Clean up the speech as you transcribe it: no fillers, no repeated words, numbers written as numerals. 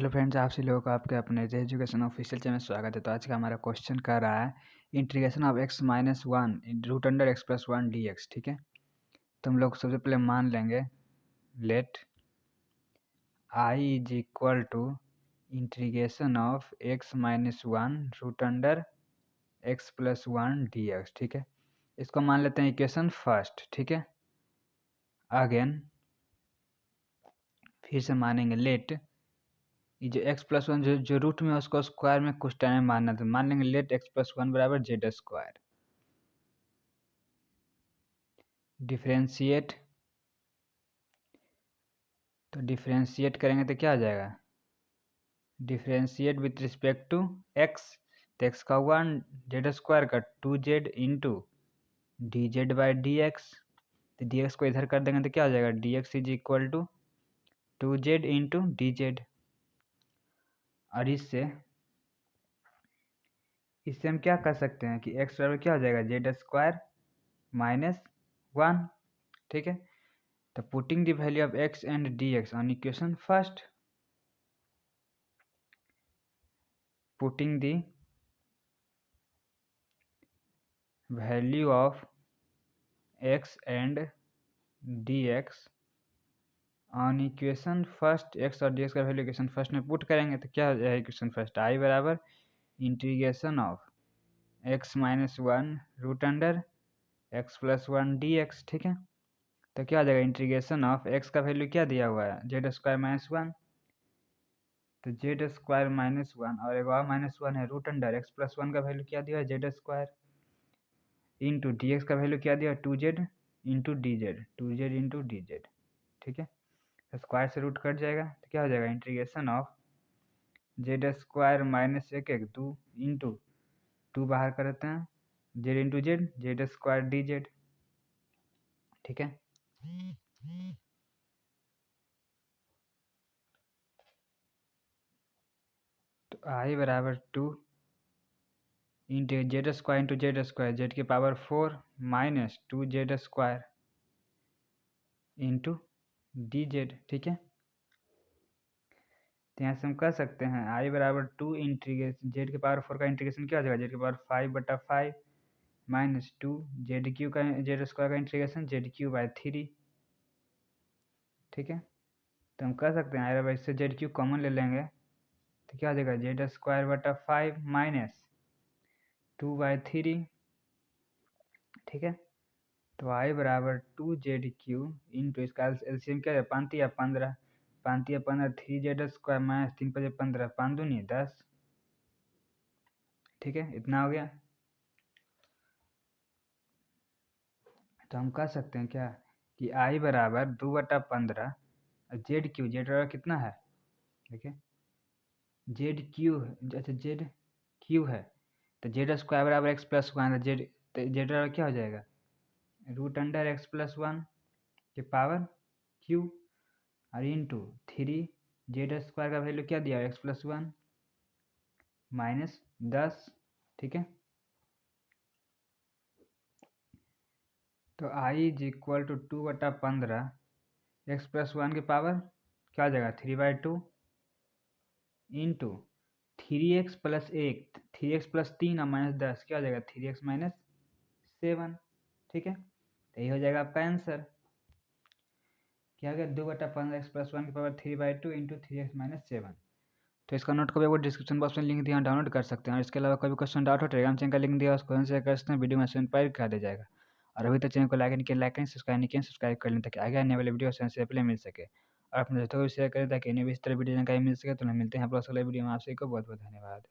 Hello friends, आप सभी लोगों का आपके अपने एजुकेशन ऑफिशियल चैनल में स्वागत है। तो आज का हमारा क्वेश्चन कर रहा है integration of x minus one root under x plus one d x. ठीक है, तो हम लोग सबसे पहले मान लेंगे let I is equal to integration of x minus one root under x plus one d x. ठीक है, इसको मान लेते हैं इक्वेशन फर्स्ट। ठीक है, अगेन फिर से मानेंगे लेट ये जो x प्लस वन जो रूट में उसको स्क्वायर में कुछ टाइम मानना था, मान लेंगे लेट x प्लस वन बराबर जेड स्क्वायर। डिफ्रेंशिएट, तो डिफ्रेंशिएट करेंगे तो क्या आ जाएगा, differentiate with respect to x, तो x का वन जेड स्क्वायर का two z into D z by d x, तो डी एक्स को इधर कर देंगे तो क्या आ जाएगा, d x is equal to two z into D z. और इससे हम क्या कर सकते हैं कि x बराबर क्या हो जाएगा, जेड स्क्वायर माइनस वन। ठीक है, तो putting the value of x and dx on equation first, putting the value of x and dx on equation first, x और dx का वैल्यू इक्वेशन फर्स्ट में पुट करेंगे तो क्या है इक्वेशन फर्स्ट, आई बराबर integration of x minus one root under x plus one d x. ठीक है, तो क्या आ जाएगा इंटीग्रेशन ऑफ x का वैल्यू क्या दिया हुआ है, जेड स्क्वायर माइनस वन, तो जेड स्क्वायर माइनस वन और एक और माइनस वन है root under x plus one का वैल्यू क्या दिया है, z square into d x का वैल्यू क्या दिया, two z into D z, two z into D Z. ठीक है, तो स्क्वायर से रूट कट जाएगा तो क्या हो जाएगा integration of Z square minus एक एक टू इंटू टू बाहर करते हैं Z into Z, Z square D Z. ठीक है, तो आई बराबर two into Z square Z की power four minus two Z square into D Z. ठीक है, तो यहाँ से हम कर सकते हैं आई बराबर टू इंटीग्रेशन जेड के पावर फोर का इंटीग्रेशन क्या हो जाएगा, जेड के पावर फाइव बटा five minus two Z Q का जेड स्क्वायर का integration Z Q by three. ठीक है, तो हम कर सकते हैं आई बराबर इससे जेड क्यू कॉमन ले लेंगे तो क्या हो जाएगा, जेड स्क्वायर बटा five minus two by three. ठीक है, तो आई बराबर टू जेड क्यू इंटू इसका एलसीएम क्या है, पाँतिया पंद्रह, पाँतिया पंद्रह थ्री जेड स्क्वायर माइनस तीन पचे पंद्रह, पाँच दूनी 10। ठीक है, इतना हो गया। तो हम कह सकते हैं क्या कि आई बराबर दो बटा पंद्रह, जेड बराबर कितना है, देखिए जेड क्यू, अच्छा जेड क्यू है तो जेड स्क्वायर बराबर एक्स प्लस वन, जेड बराबर क्या हो जाएगा, root under x plus one के पावर क्यू और इंटू थ्री जेड स्क्वायर का वैल्यू क्या दिया, एक्स प्लस वन माइनस 10। ठीक है, तो आई इज इक्वल टू टू बटा पंद्रह एक्स प्लस वन के पावर क्या हो जाएगा, three by two into three x plus एक, थ्री एक्स प्लस तीन और माइनस 10 क्या हो जाएगा, थ्री एक्स माइनस सेवन। ठीक है, तो यही हो जाएगा आपका आंसर, क्या हो गया, दो बटा पंद्रह एक्स प्लस वन की power three by two into three x minus seven. तो इसका नोट को भी वो डिस्क्रिप्शन बॉक्स में लिंक दिया, डाउनलोड कर सकते हैं। और इसके अलावा कोई भी क्वेश्चन डाउट हो टेलीग्राम चैनल का लिंक दिया, उस क्वेश्चन शेयर कर सकते हैं, वीडियो में इंक्वायरी कर दिया जाएगा। और अभी तक चैनल को लाइक नहीं किया, लाइक करें, सब्सक्राइब नहीं किया, सब्सक्राइब कर लें ताकि आगे आने वाले वीडियो से पहले मिल सके। और अपने दोस्तों को शेयर करें ताकि इन्हें भी इस तरह वीडियो जानकारी मिल सके। तो मिलते हैं आप लोग अगले वीडियो में, आपसे को बहुत बहुत धन्यवाद।